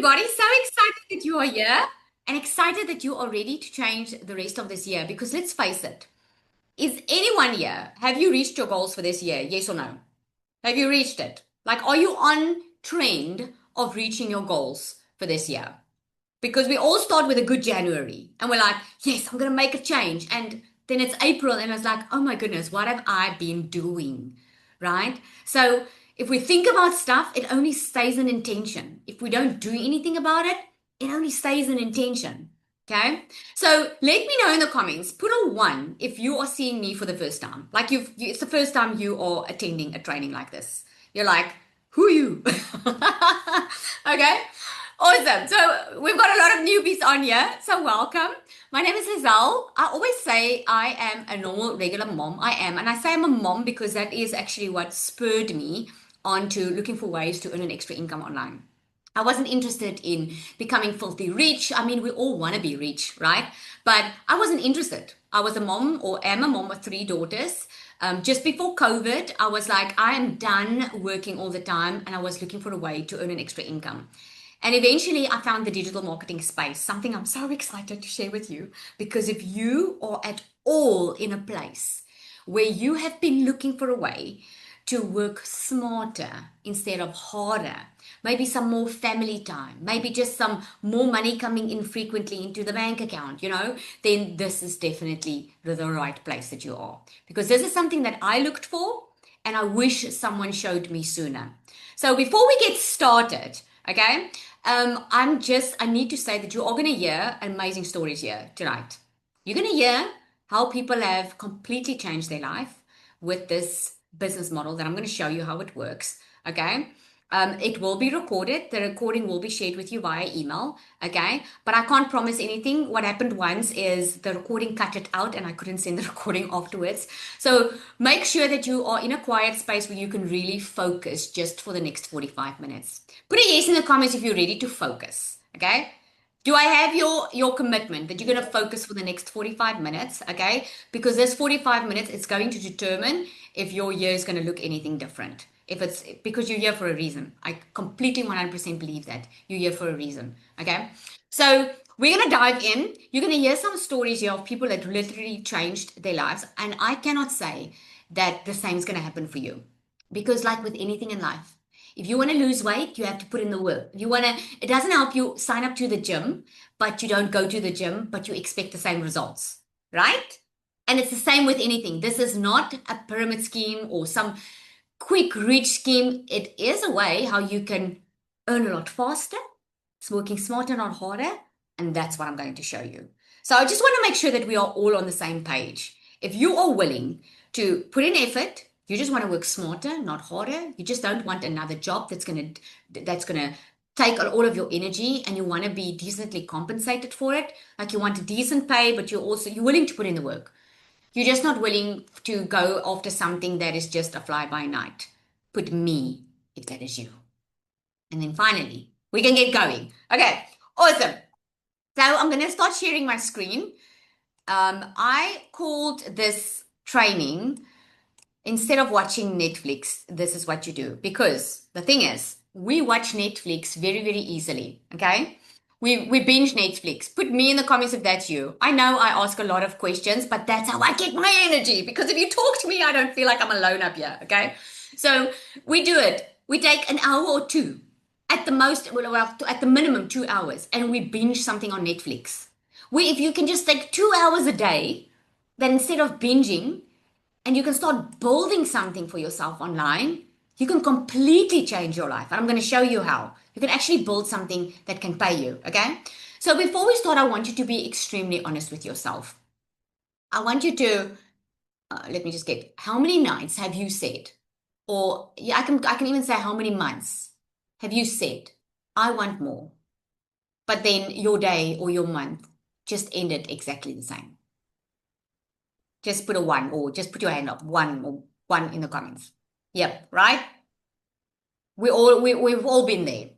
everybody. So excited that you are here and excited that you are ready to change the rest of this year. Because let's face it, is anyone here? Have you reached your goals for this year? Yes or no? Have you reached it? Like, are you on trend of reaching your goals for this year? Because we all start with a good January and we're like, yes, I'm going to make a change. And then it's April and it's like, oh my goodness, what have I been doing? Right? So if we think about stuff, it only stays an intention. If we don't do anything about it, it only stays an intention. Okay. So let me know in the comments, put a one if you are seeing me for the first time. Like it's the first time you are attending a training like this. You're like, who are you? Okay. Awesome. So we've got a lot of newbies on here. So welcome. My name is Lizelle. I always say I am a normal, regular mom. I am. And I say I'm a mom because that is actually what spurred me onto looking for ways to earn an extra income online. I wasn't interested in becoming filthy rich. I mean, we all want to be rich, right? But I wasn't interested. I was a mom or am a mom of three daughters. Just before COVID, I was like, I am done working all the time and I was looking for a way to earn an extra income. And eventually, I found the digital marketing space, something I'm so excited to share with you. Because if you are at all in a place where you have been looking for a way to work smarter instead of harder, maybe some more family time, maybe just some more money coming in frequently into the bank account, then this is definitely the right place that you are. Because this is something that I looked for and I wish someone showed me sooner. So before we get started, okay, I need to say that you are going to hear amazing stories here tonight. You're going to hear how people have completely changed their life with this business model that I'm going to show you how it works. Okay. It will be recorded. The recording will be shared with you via email. Okay. But I can't promise anything. What happened once is the recording cut it out and I couldn't send the recording afterwards. So make sure that you are in a quiet space where you can really focus just for the next 45 minutes. Put a yes in the comments if you're ready to focus. Okay. Do I have your commitment that you're going to focus for the next 45 minutes? Okay. Because this 45 minutes, it's going to determine if your year is going to look anything different. If it's because you're here for a reason. I completely 100% believe that you're here for a reason. Okay. So we're going to dive in. You're going to hear some stories here of people that literally changed their lives. And I cannot say that the same is going to happen for you. Because, like with anything in life, if you want to lose weight, you have to put in the work. If you want to, it doesn't help you sign up to the gym, but you don't go to the gym, but you expect the same results, right? And it's the same with anything. This is not a pyramid scheme or some quick rich scheme. It is a way how you can earn a lot faster. It's working smarter, not harder. And that's what I'm going to show you. So I just want to make sure that we are all on the same page. If you are willing to put in effort, you just want to work smarter, not harder. You just don't want another job that's gonna take all of your energy, and you want to be decently compensated for it. Like you want a decent pay, but you're willing to put in the work. You're just not willing to go after something that is just a fly by night. Put me if that is you. And then finally, we can get going. Okay, awesome. So I'm going to start sharing my screen. I called this training, instead of watching Netflix, this is what you do. Because the thing is, we watch Netflix very, very easily. Okay. We binge Netflix. Put me in the comments if that's you. I know I ask a lot of questions, but that's how I get my energy. Because if you talk to me, I don't feel like I'm alone up here. Okay. So we do it. We take an hour or two, at the most, well, at the minimum 2 hours, and we binge something on Netflix. If you can just take 2 hours a day, then instead of binging, and you can start building something for yourself online, you can completely change your life. And I'm going to show you how. You can actually build something that can pay you. Okay. So before we start, I want you to be extremely honest with yourself. I want you to, let me just get, how many nights have you said, or yeah, I can even say how many months have you said, I want more, but then your day or your month just ended exactly the same? Just put a one, or just put your hand up, one, or one in the comments. Yep, right? We've all been there.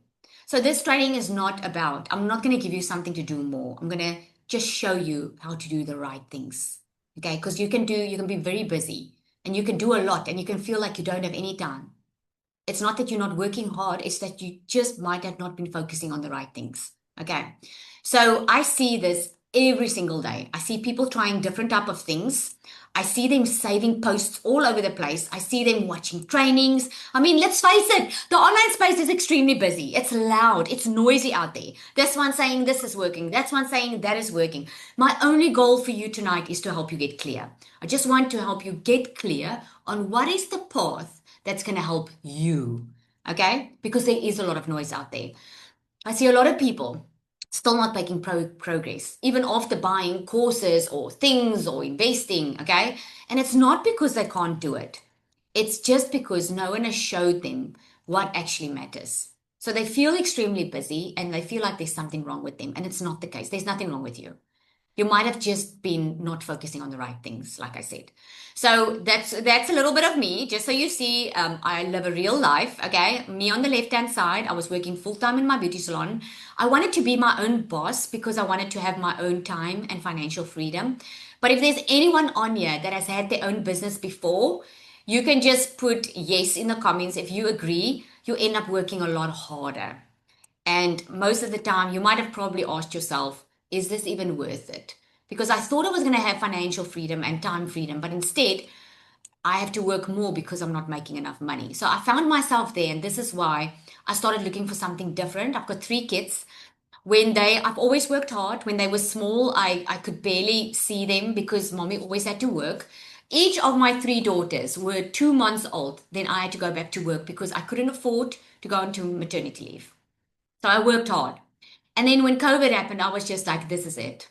So this training is not about, I'm not going to give you something to do more. I'm going to just show you how to do the right things. Okay? Because you can be very busy and you can do a lot and you can feel like you don't have any time. It's not that you're not working hard, it's that you just might have not been focusing on the right things. Okay. So I see this every single day. I see people trying different type of things. I see them saving posts all over the place. I see them watching trainings. I mean, let's face it, the online space is extremely busy. It's loud, it's noisy out there. This one saying this is working, that's one saying that is working. My only goal for you tonight is to help you get clear. I just want to help you get clear on what is the path that's going to help you. Okay? Because there is a lot of noise out there. I see a lot of people still not making progress, even after buying courses or things or investing. Okay? And it's not because they can't do it, it's just because no one has showed them what actually matters. So they feel extremely busy and they feel like there's something wrong with them. And it's not the case. There's nothing wrong with you. You might have just been not focusing on the right things, like I said. So that's a little bit of me, just so you see. I live a real life. Okay, me on the left hand side, I was working full time in my beauty salon. I wanted to be my own boss because I wanted to have my own time and financial freedom. But if there's anyone on here that has had their own business before, you can just put yes in the comments. If you agree, you end up working a lot harder. And most of the time, you might have probably asked yourself, is this even worth it? Because I thought I was going to have financial freedom and time freedom, but instead, I have to work more because I'm not making enough money. So I found myself there, and this is why I started looking for something different. I've got three kids. I've always worked hard. When they were small, I could barely see them because mommy always had to work. Each of my three daughters were 2 months old. Then I had to go back to work because I couldn't afford to go into maternity leave. So I worked hard. And then when COVID happened, I was just like, this is it.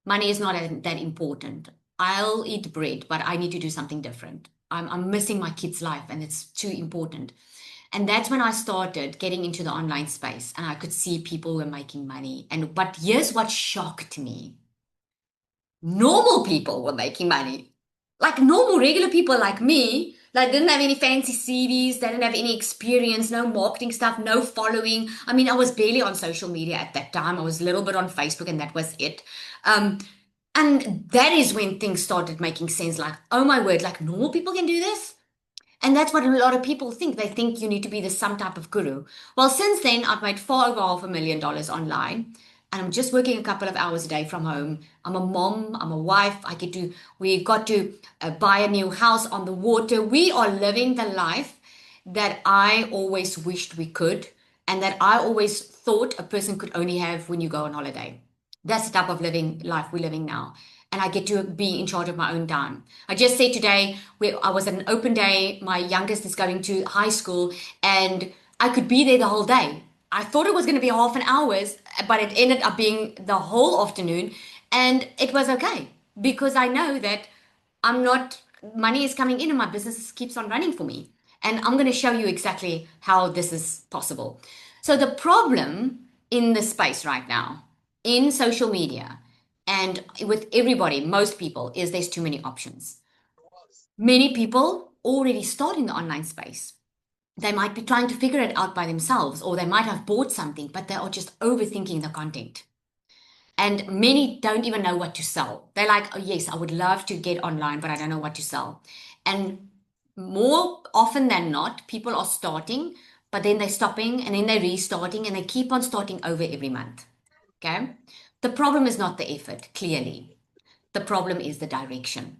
Money is not that important. I'll eat bread, but I need to do something different. I'm missing my kid's life and it's too important. And that's when I started getting into the online space and I could see people were making money. But here's what shocked me. Normal people were making money. Like normal, regular people like me, like didn't have any fancy CVs, they didn't have any experience, no marketing stuff, no following. I mean, I was barely on social media at that time. I was a little bit on Facebook and that was it. Um, and that is when things started making sense. Like, oh my word, like normal people can do this? And that's what a lot of people think. They think you need to be some type of guru. Well, since then, I've made far over $500,000 online. And I'm just working a couple of hours a day from home. I'm a mom, I'm a wife. We got to buy a new house on the water. We are living the life that I always wished we could, and that I always thought a person could only have when you go on holiday. That's the type of living life we're living now. And I get to be in charge of my own time. I just said today, I was at an open day. My youngest is going to high school, and I could be there the whole day. I thought it was going to be half an hour's, but it ended up being the whole afternoon. And it was okay because I know that I'm not, money is coming in and my business keeps on running for me. And I'm going to show you exactly how this is possible. So, the problem in the space right now, in social media, and with everybody, most people, is there's too many options. Many people already start in the online space. They might be trying to figure it out by themselves, or they might have bought something, but they are just overthinking the content. And many don't even know what to sell. They're like, oh, yes, I would love to get online, but I don't know what to sell. And more often than not, people are starting, but then they're stopping and then they're restarting and they keep on starting over every month. Okay. The problem is not the effort, clearly. The problem is the direction.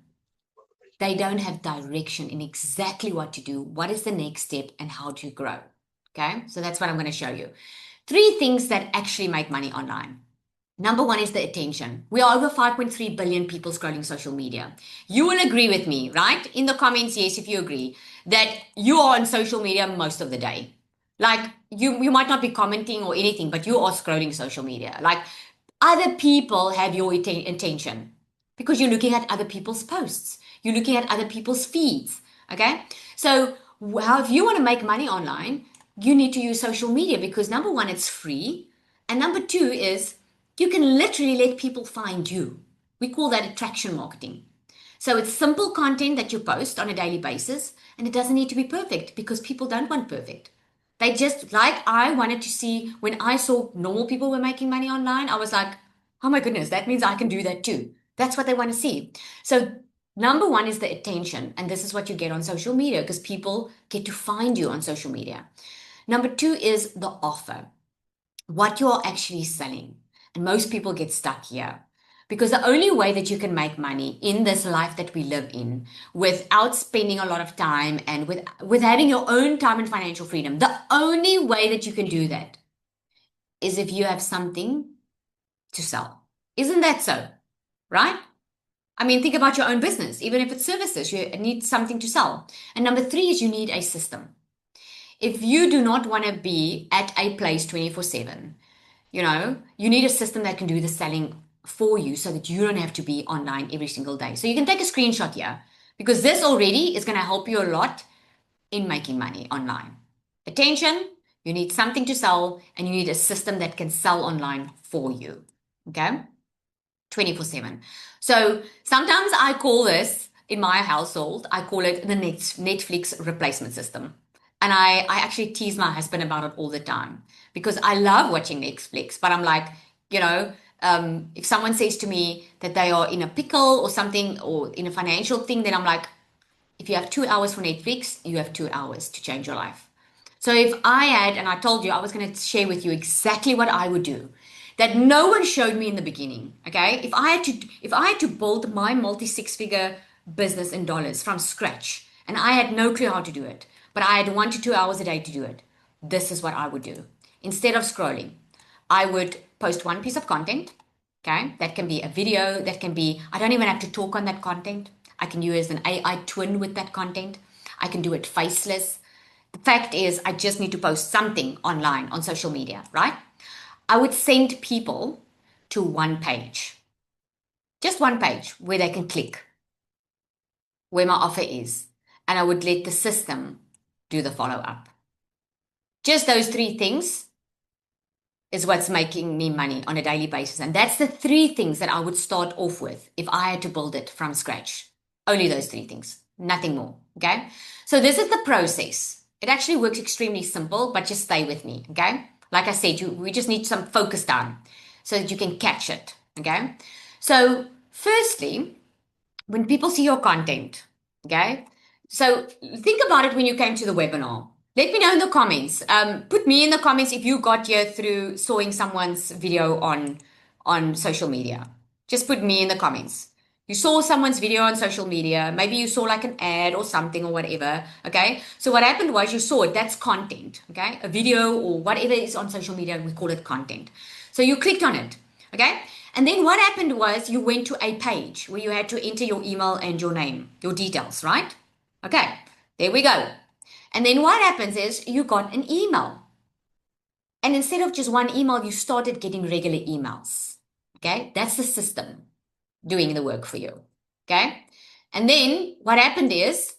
They don't have direction in exactly what to do, what is the next step, and how to grow. Okay. So that's what I'm going to show you. Three things that actually make money online. Number one is the attention. We are over 5.3 billion people scrolling social media. You will agree with me, right? In the comments, yes, if you agree, that you are on social media most of the day. Like you might not be commenting or anything, but you are scrolling social media. Like other people have your attention because you're looking at other people's posts. You're looking at other people's feeds. Okay. So how, if you want to make money online, you need to use social media because number one, it's free. And number two is you can literally let people find you. We call that attraction marketing. So it's simple content that you post on a daily basis, and it doesn't need to be perfect because people don't want perfect. They just, like I wanted to see, when I saw normal people were making money online, I was like, oh my goodness, that means I can do that too. That's what they want to see. So Number one is the attention, and this is what you get on social media because people get to find you on social media. Number two is the offer, what you're actually selling. And most people get stuck here because the only way that you can make money in this life that we live in without spending a lot of time and with having your own time and financial freedom, the only way that you can do that is if you have something to sell. Isn't that so? Right? I mean, think about your own business. Even if it's services, you need something to sell. And number three is you need a system. If you do not want to be at a place 24/7, you need a system that can do the selling for you so that you don't have to be online every single day. So you can take a screenshot here because this already is going to help you a lot in making money online. Attention, you need something to sell and you need a system that can sell online for you. Okay? 24/7. So sometimes I call this in my household, I call it the Netflix replacement system. And I actually tease my husband about it all the time because I love watching Netflix, but I'm like, you know, if someone says to me that they are in a pickle or something or in a financial thing, then I'm like, if you have 2 hours for Netflix, you have 2 hours to change your life. So if I had, and I told you I was going to share with you exactly what I would do, that no one showed me in the beginning. Okay, if I had to build my multi six-figure business in dollars from scratch, and I had no clue how to do it, but I had 1 to 2 hours a day to do it, this is what I would do. Instead of scrolling, I would post one piece of content. Okay, that can be a video, that can be, I don't even have to talk on that content. I can use an AI twin with that content. I can do it faceless. The fact is, I just need to post something online on social media, right? I would send people to one page, just one page where they can click where my offer is. And I would let the system do the follow up. Just those three things is what's making me money on a daily basis. And that's the three things that I would start off with if I had to build it from scratch. Only those three things, nothing more. Okay. So this is the process. It actually works extremely simple, but just stay with me. Okay. Like I said, we just need some focus time so that you can catch it. Okay. So, firstly, when people see your content, okay? So think about it when you came to the webinar. Let me know in the comments. Put me in the comments if you got here through sawing someone's video on social media. Just put me in the comments. You saw someone's video on social media. Maybe you saw like an ad or something or whatever. Okay. So what happened was you saw it. That's content. Okay. A video or whatever is on social media, we call it content. So you clicked on it. Okay. And then what happened was you went to a page where you had to enter your email and your name, your details, right? Okay, there we go. And then what happens is you got an email. And instead of just one email, you started getting regular emails. Okay, that's the system doing the work for you. Okay, and then what happened is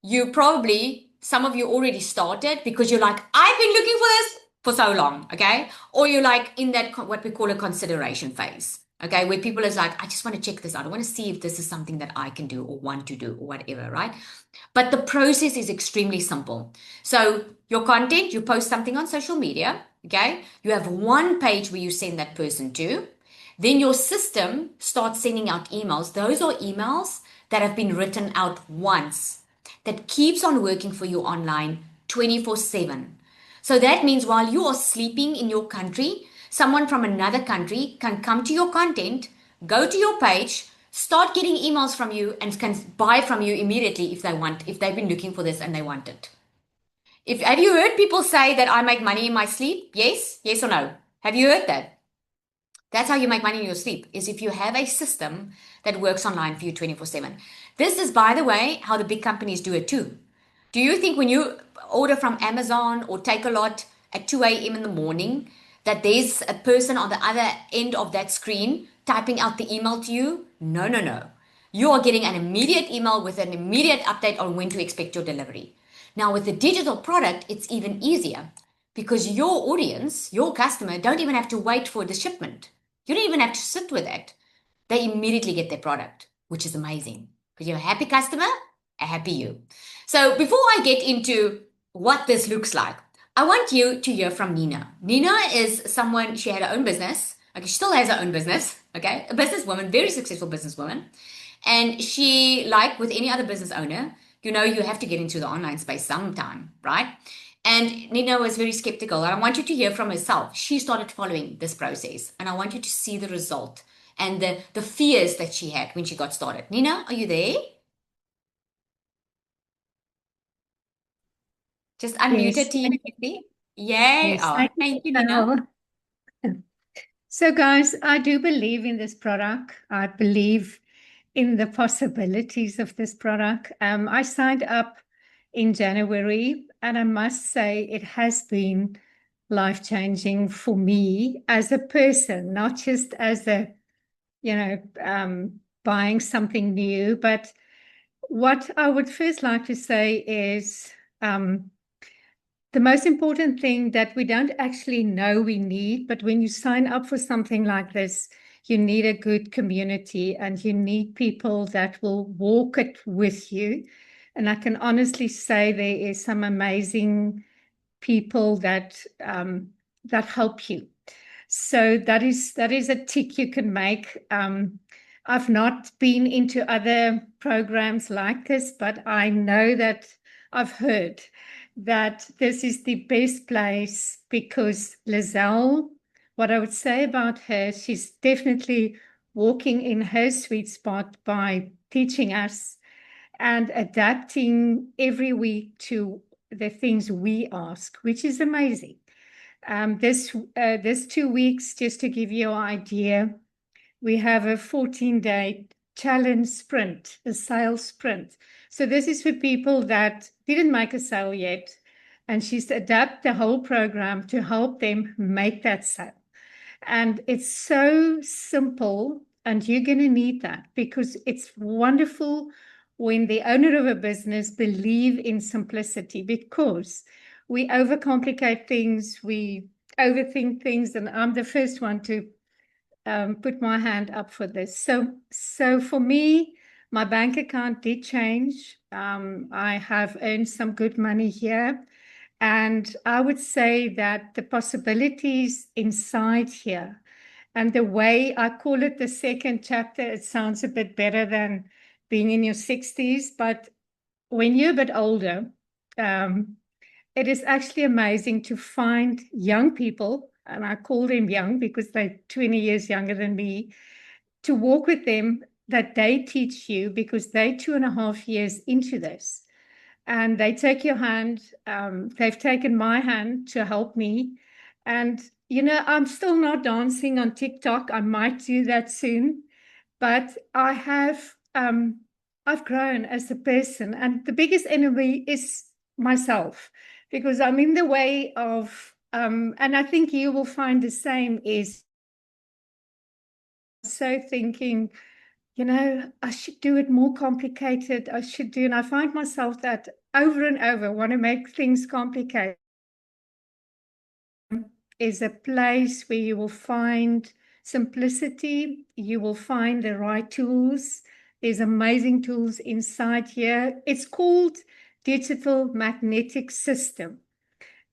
you probably, some of you already started because you're like, I've been looking for this for so long, okay? Or you're like in that, what we call a consideration phase, okay? Where people is like, I just want to check this out. I want to see if this is something that I can do or want to do or whatever, right? But the process is extremely simple. So your content, you post something on social media, okay? You have one page where you send that person to. Then your system starts sending out emails. Those are emails that have been written out once that keeps on working for you online 24/7. So that means while you are sleeping in your country, someone from another country can come to your content, go to your page, start getting emails from you, and can buy from you immediately if they want, if they've been looking for this and they want it. If have you heard people say that I make money in my sleep? Yes? Yes or no? Have you heard that? That's how you make money in your sleep, is if you have a system that works online for you 24/7. This is, by the way, how the big companies do it too. Do you think when you order from Amazon or take a lot at 2 a.m. in the morning, that there's a person on the other end of that screen typing out the email to you? No, no, no. You are getting an immediate email with an immediate update on when to expect your delivery. Now, with the digital product, it's even easier because your audience, your customer, don't even have to wait for the shipment. You don't even have to sit with it. They immediately get their product, which is amazing. Because you're a happy customer, a happy you. So before I get into what this looks like, I want you to hear from Nina. Nina is someone, she had her own business. Okay, she still has her own business. Okay, a businesswoman, very successful businesswoman. And she, like with any other business owner, you have to get into the online space sometime, right? And Nina was very skeptical. And I want you to hear from herself. She started following this process. And I want you to see the result and the fears that she had when she got started. Nina, are you there? Just unmute her Yes, team quickly. Yay. yes. Oh, Thank you, thank you, Nina. Giselle. So, guys, I do believe in this product. I believe in the possibilities of this product. I signed up in January, and I must say it has been life-changing for me as a person, not just as a, buying something new. But what I would first like to say is, the most important thing that we don't actually know we need, but when you sign up for something like this, you need a good community and you need people that will walk it with you. And I can honestly say there is some amazing people that help you. So that is a tick you can make. I've not been into other programs like this, but I know that I've heard that this is the best place because Lizelle, what I would say about her, she's definitely walking in her sweet spot by teaching us and adapting every week to the things we ask, which is amazing. This 2 weeks, just to give you an idea, we have a 14-day challenge sprint, a sales sprint. So this is for people that didn't make a sale yet, and she's adapt the whole program to help them make that sale. And it's so simple, and you're going to need that because it's wonderful when the owner of a business believe in simplicity because we overcomplicate things, we overthink things, and I'm the first one to put my hand up for this. So for me, my bank account did change. I have earned some good money here. And I would say that the possibilities inside here and the way I call it the second chapter, it sounds a bit better than being in your 60s. But when you're a bit older, um, it is actually amazing to find young people, and I call them young because they're 20 years younger than me, to walk with them that they teach you because they're 2.5 years into this and they take your hand. They've taken my hand to help me. And, I'm still not dancing on TikTok. I might do that soon, but I've grown as a person. And the biggest enemy is myself because I'm in the way of, and I think you will find the same is so thinking, I should do it more complicated. And I find myself that over and over want to make things complicated. Is a place where you will find simplicity, you will find the right tools. There's amazing tools inside here. It's called Digital Magnetic System.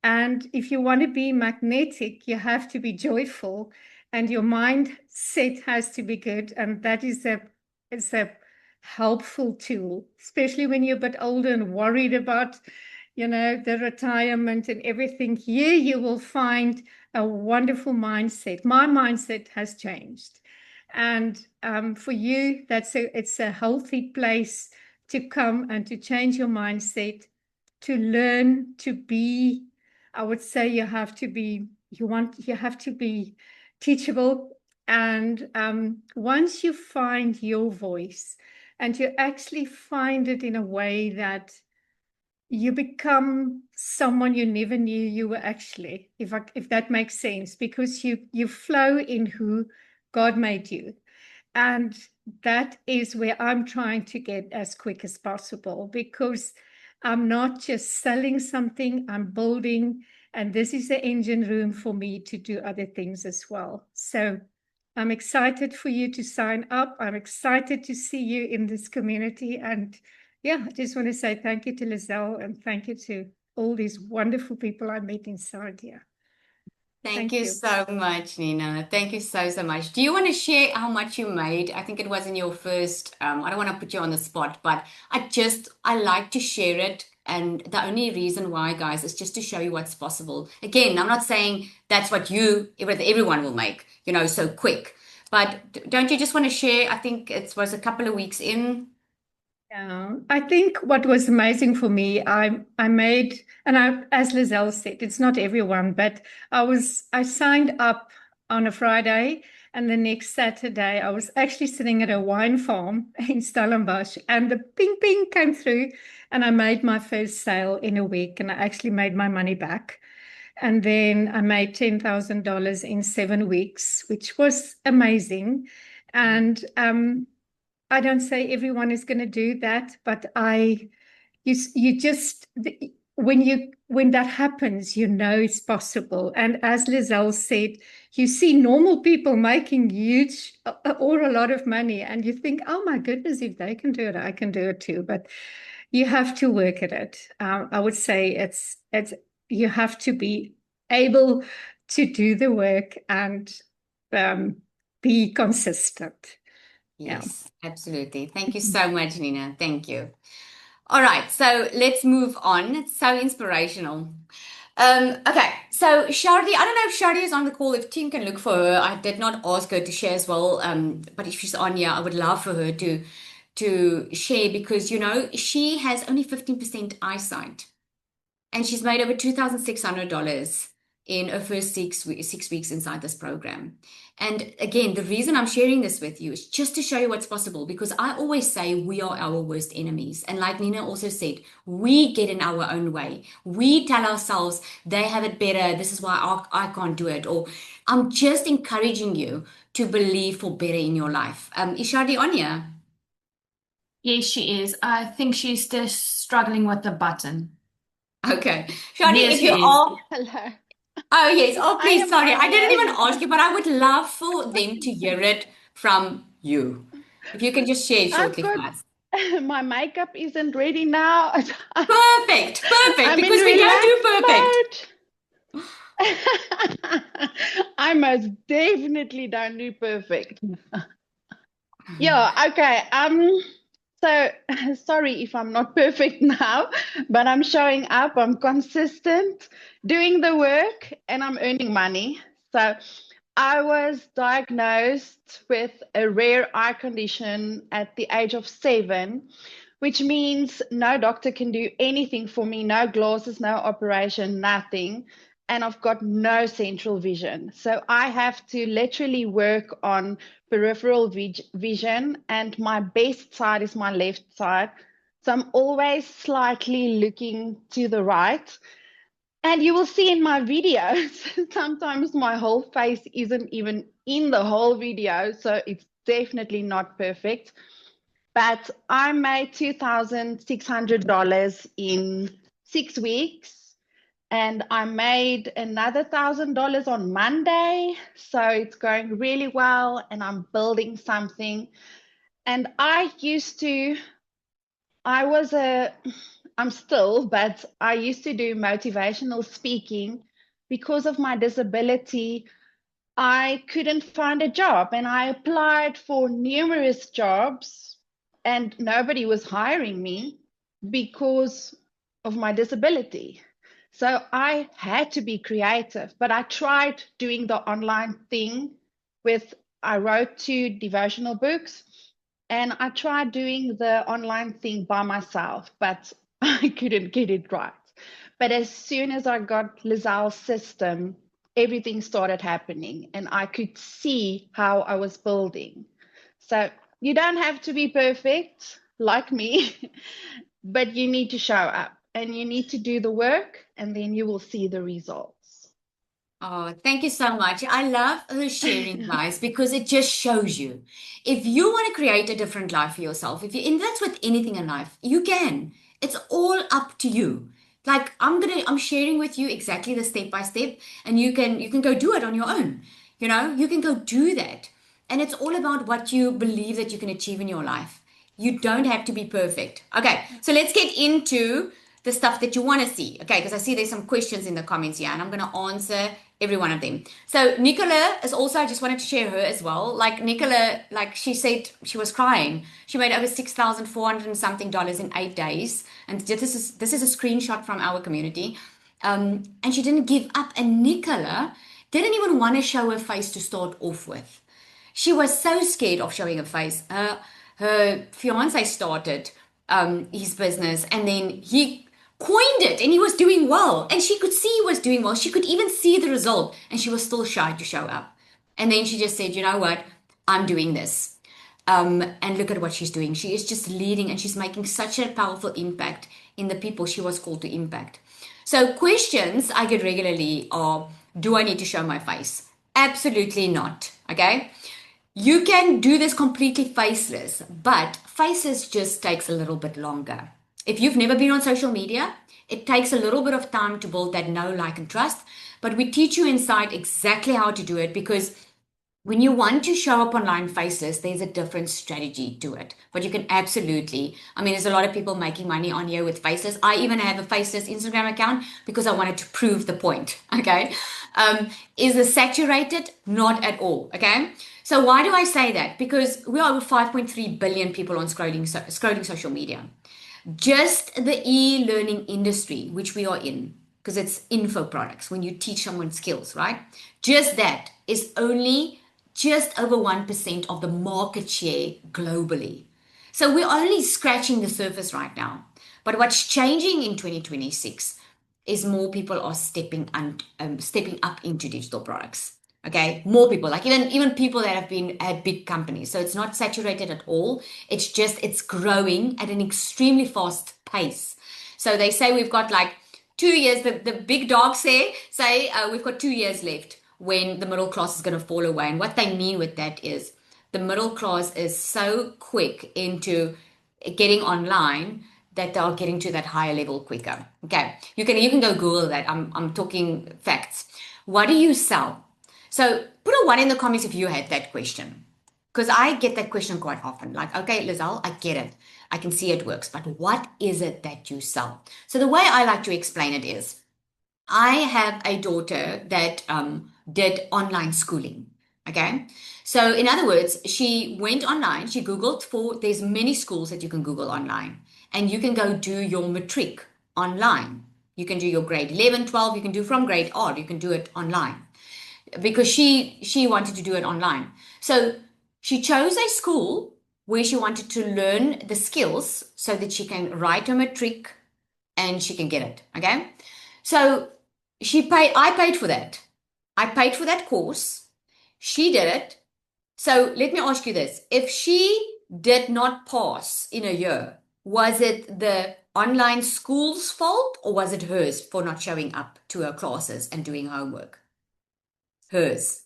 And if you want to be magnetic, you have to be joyful and your mindset has to be good. And that is a helpful tool, especially when you're a bit older and worried about, the retirement and everything. Here you will find a wonderful mindset. My mindset has changed. And for you, it's a healthy place to come and to change your mindset, to learn to be. I would say you have to be teachable. And once you find your voice and you actually find it in a way that you become someone you never knew you were actually, if that makes sense, because you flow in who God made you. And that is where I'm trying to get as quick as possible because I'm not just selling something, I'm building, and this is the engine room for me to do other things as well. So I'm excited for you to sign up. I'm excited to see you in this community. And yeah, I just want to say thank you to Lizelle and thank you to all these wonderful people I met inside here. Thank Thank you you. so much, Nina. Thank you so, so much. Do you want to share how much you made? I think it was in your first, I don't want to put you on the spot, but I like to share it. And the only reason why, guys, is just to show you what's possible. Again, I'm not saying that's what everyone will make, so quick. But don't you just want to share? I think it was a couple of weeks in. Yeah, I think what was amazing for me, I made, and as Lizelle said, it's not everyone, but I signed up on a Friday, and the next Saturday I was actually sitting at a wine farm in Stellenbosch, and the ping ping came through, and I made my first sale in a week, and I actually made my money back. And then I made $10,000 in 7 weeks, which was amazing. And I don't say everyone is going to do that, but you just when that happens, you know it's possible. And as Lizelle said, you see normal people making huge or a lot of money, and you think, oh my goodness, if they can do it, I can do it too. But you have to work at it. I would say it's you have to be able to do the work and um, be consistent. Yeah. Yes, absolutely. Thank you so much, Nina. Thank you. All right, so let's move on. It's so inspirational. Okay, so Shardi, I don't know if Shardi is on the call. If Tim can look for her, I did not ask her to share as well. But if she's on here, I would love for her to share because she has only 15% eyesight and she's made over $2,600 in her first 6 weeks inside this program. And again, the reason I'm sharing this with you is just to show you what's possible because I always say we are our worst enemies. And like Nina also said, we get in our own way. We tell ourselves they have it better. This is why I can't do it. Or I'm just encouraging you to believe for better in your life. Is Shadi on here? Yes, she is. I think she's just struggling with the button. Okay. Shadi, There if you she is. are. Hello. Oh, yes. Oh, I please. am Sorry. on I didn't even here. ask you, but I would love for them to hear it from you. If you can just share I've shortly got for us. my makeup isn't ready now. Perfect. Perfect. I'm in Because we don't relax do perfect. mode. I most definitely don't do perfect. Yeah, okay. So sorry if I'm not perfect now, but I'm showing up, I'm consistent, doing the work, and I'm earning money. So I was diagnosed with a rare eye condition at the age of 7, which means no doctor can do anything for me, no glasses, no operation, nothing. And I've got no central vision. So I have to literally work on peripheral vision, and my best side is my left side. So I'm always slightly looking to the right. And you will see in my videos, sometimes my whole face isn't even in the whole video. So it's definitely not perfect. But I made $2,600 in 6 weeks. And I made another $1,000 on Monday. So it's going really well. And I'm building something. And I was I'm still, but I used to do motivational speaking because of my disability. I couldn't find a job and I applied for numerous jobs and nobody was hiring me because of my disability. So I had to be creative, but I tried doing the online thing I wrote 2 devotional books and I tried doing the online thing by myself, but I couldn't get it right. But as soon as I got Lizelle's system, everything started happening and I could see how I was building. So you don't have to be perfect like me, but you need to show up and you need to do the work and then you will see the results. Oh, thank you so much. I love her sharing, guys, because it just shows you. If you want to create a different life for yourself, and that's with anything in life, you can. It's all up to you. Like I'm sharing with you exactly the step by step, and you can go do it on your own. You can go do that. And it's all about what you believe that you can achieve in your life. You don't have to be perfect. Okay, so let's get into the stuff that you want to see. Okay, because I see there's some questions in the comments here, and I'm going to answer every one of them. So Nicola is also, I just wanted to share her as well. Like Nicola, like she said, she was crying. She made over 6,400 and something dollars in 8 days. And this is a screenshot from our community. And she didn't give up. And Nicola didn't even want to show her face to start off with. She was so scared of showing her face. Her fiance started his business, and then he coined it, and he was doing well. And she could see he was doing well. She could even see the result, and she was still shy to show up. And then she just said, "You know what? I'm doing this." And look at what she's doing. She is just leading, and she's making such a powerful impact in the people she was called to impact. So, questions I get regularly are, do I need to show my face? Absolutely not. Okay. You can do this completely faceless, but faceless just takes a little bit longer. If you've never been on social media, it takes a little bit of time to build that know, like, and trust. But we teach you inside exactly how to do it, because when you want to show up online faceless, there's a different strategy to it. But you can absolutely, I mean, there's a lot of people making money on here with faceless. I even have a faceless Instagram account because I wanted to prove the point. Okay. Is it saturated? Not at all. Okay. So why do I say that? Because we are over 5.3 billion people on scrolling social media. Just the e-learning industry, which we are in, because it's info products, when you teach someone skills, right? Just that is only just over 1% of the market share globally. So we're only scratching the surface right now. But what's changing in 2026 is more people are stepping up into digital products. Okay, more people, like even people that have been at big companies. So it's not saturated at all. It's growing at an extremely fast pace. So they say we've got like 2 years. The big dogs say we've got 2 years left when the middle class is going to fall away. And what they mean with that is the middle class is so quick into getting online that they are getting to that higher level quicker. Okay, you can go Google that. I'm talking facts. What do you sell? So put a one in the comments if you had that question, because I get that question quite often. Like, okay, Lizelle, I get it. I can see it works, but what is it that you sell? So the way I like to explain it is, I have a daughter that did online schooling. Okay. So in other words, she went online, she Googled there's many schools that you can Google online, and you can go do your matric online. You can do your grade 11, 12, you can do from grade odd, you can do it online, because she wanted to do it online. So she chose a school where she wanted to learn the skills so that she can write her matric and she can get it. Okay. So I paid for that. I paid for that course. She did it. So let me ask you this. If she did not pass in a year, was it the online school's fault, or was it hers for not showing up to her classes and doing homework? Hers,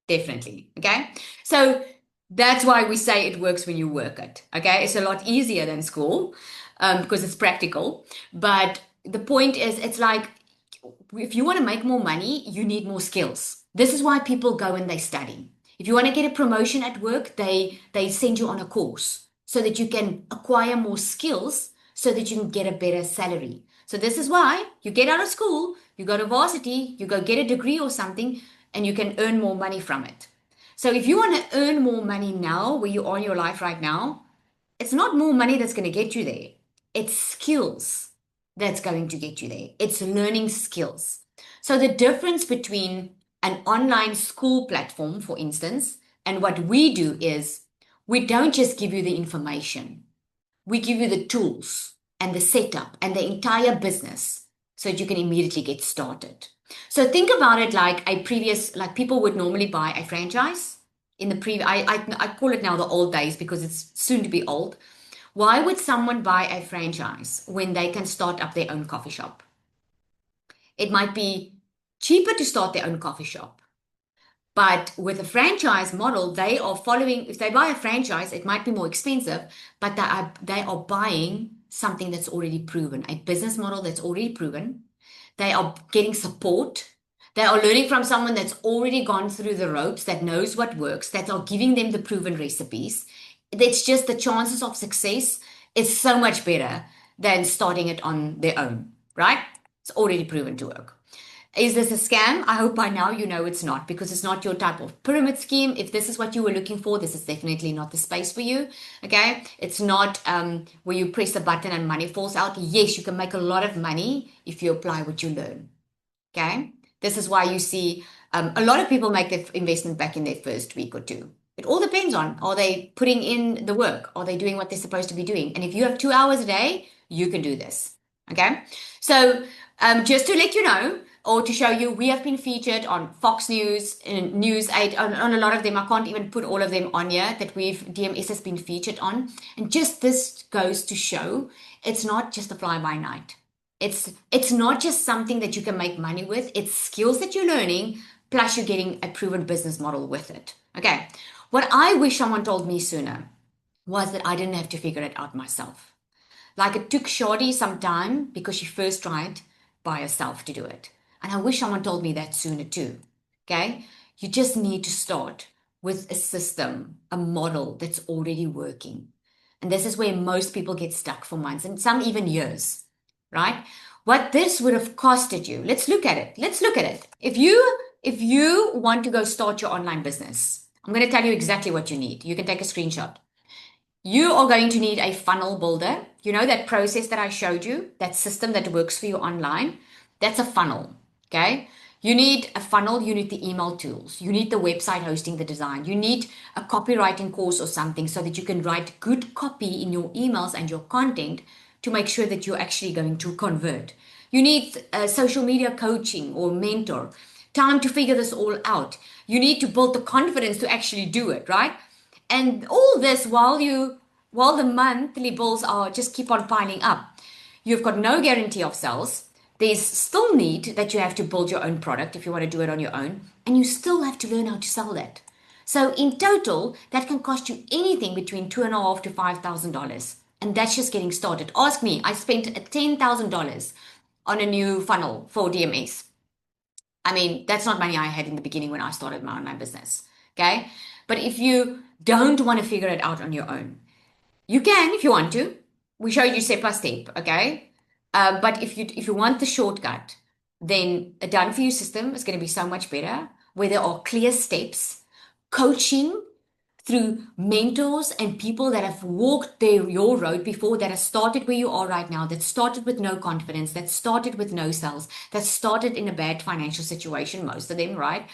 definitely. Okay. So that's why we say it works when you work it. Okay. It's a lot easier than school, because it's practical. But the point is, it's like, if you want to make more money, you need more skills. This is why people go and they study. If you want to get a promotion at work, they send you on a course so that you can acquire more skills so that you can get a better salary. So this is why you get out of school, you go to varsity, you go get a degree or something, and you can earn more money from it. So if you want to earn more money now, where you are in your life right now, it's not more money that's going to get you there. It's skills that's going to get you there. It's learning skills. So the difference between an online school platform, for instance, and what we do is, we don't just give you the information. We give you the tools and the setup and the entire business so that you can immediately get started. So think about it like like people would normally buy a franchise in the I call it now the old days, because it's soon to be old. Why would someone buy a franchise when they can start up their own coffee shop? It might be cheaper to start their own coffee shop. But with a franchise model, they are following, if they buy a franchise, it might be more expensive, but they are buying something that's already proven, a business model that's already proven. They are getting support. They are learning from someone that's already gone through the ropes, that knows what works, that are giving them the proven recipes. It's just the chances of success is so much better than starting it on their own, right? It's already proven to work. Is this a scam? I hope by now you know it's not, because it's not your type of pyramid scheme. If this is what you were looking for, this is definitely not the space for you. Okay. It's not where you press a button and money falls out. Yes, you can make a lot of money if you apply what you learn. Okay. This is why you see a lot of people make their investment back in their first week or two. It all depends on, are they putting in the work? Are they doing what they're supposed to be doing? And if you have 2 hours a day, you can do this. Okay. So just to let you know, or to show you, we have been featured on Fox News and News 8, on a lot of them. I can't even put all of them on here that DMS has been featured on. And just this goes to show it's not just a fly by night. It's not just something that you can make money with. It's skills that you're learning, plus you're getting a proven business model with it. Okay. What I wish someone told me sooner was that I didn't have to figure it out myself. Like, it took Shorty some time because she first tried by herself to do it. And I wish someone told me that sooner too. Okay. You just need to start with a system, a model that's already working. And this is where most people get stuck for months and some even years, right? What this would have costed you. Let's look at it. Let's look at it. If you want to go start your online business, I'm going to tell you exactly what you need. You can take a screenshot. You are going to need a funnel builder. You know that process that I showed you, that system that works for you online? That's a funnel, okay? You need a funnel, you need the email tools, you need the website hosting, the design, you need a copywriting course or something so that you can write good copy in your emails and your content to make sure that you're actually going to convert. You need social media coaching or mentor, time to figure this all out. You need to build the confidence to actually do it, right? And all this while the monthly bills are just keep on piling up. You've got no guarantee of sales. There's still need that you have to build your own product if you want to do it on your own, and you still have to learn how to sell that. So in total, that can cost you anything between $2,500 to $5,000, and that's just getting started. Ask me, I spent $10,000 on a new funnel for DMS. I mean, that's not money I had in the beginning when I started my online business. Okay. But if you don't want to figure it out on your own, you can if you want to. We showed you step by step. Okay. But if you want the shortcut, then a done for you system is going to be so much better, where there are clear steps, coaching through mentors and people that have walked your road before, that have started where you are right now, that started with no confidence, that started with no sales, that started in a bad financial situation, most of them, right?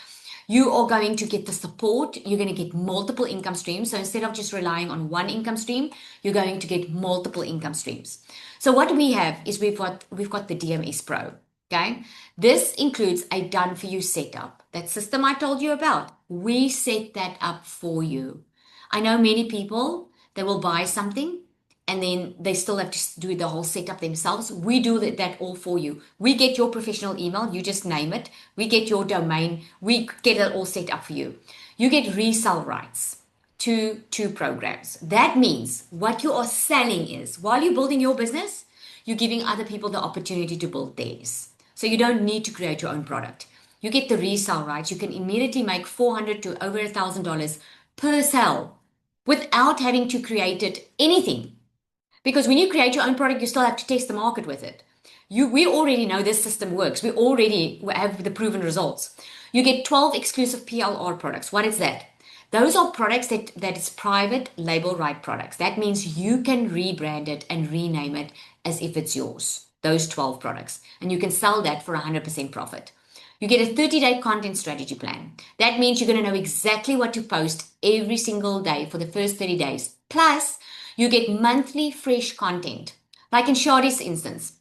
You are going to get the support. You're going to get multiple income streams. So instead of just relying on one income stream, you're going to get multiple income streams. So what we have is we've got the DMS Pro. Okay. This includes a done for you setup. That system I told you about, we set that up for you. I know many people, they will buy something and then they still have to do the whole setup themselves. We do that all for you. We get your professional email, you just name it. We get your domain, we get it all set up for you. You get resell rights to 2 programs. That means what you are selling is, while you're building your business, you're giving other people the opportunity to build theirs. So you don't need to create your own product. You get the resell rights. You can immediately make $400 to over $1,000 per sale without having to create it anything. Because when you create your own product, you still have to test the market with it. We already know this system works. We already have the proven results. You get 12 exclusive PLR products. What is that? Those are products that is private label right products. That means you can rebrand it and rename it as if it's yours. Those 12 products. And you can sell that for 100% profit. You get a 30-day content strategy plan. That means you're going to know exactly what to post every single day for the first 30 days. Plus, you get monthly fresh content. Like in Shari's instance,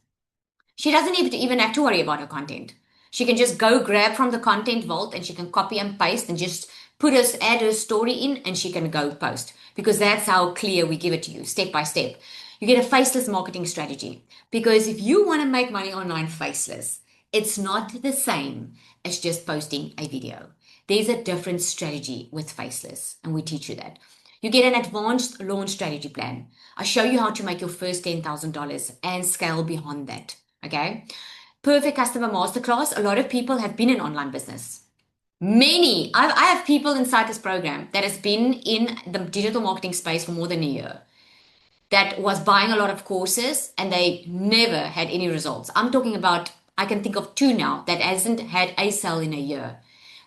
she doesn't even have to worry about her content. She can just go grab from the content vault and she can copy and paste and just add her story in and she can go post, because that's how clear we give it to you step by step. You get a faceless marketing strategy, because if you want to make money online faceless, it's not the same as just posting a video. There's a different strategy with faceless, and we teach you that. You get an advanced launch strategy plan. I show you how to make your first $10,000 and scale beyond that. Okay. Perfect customer masterclass. A lot of people have been in online business. I have people inside this program that has been in the digital marketing space for more than a year, that was buying a lot of courses and they never had any results. I'm talking about I can think of two now that hasn't had a sale in a year.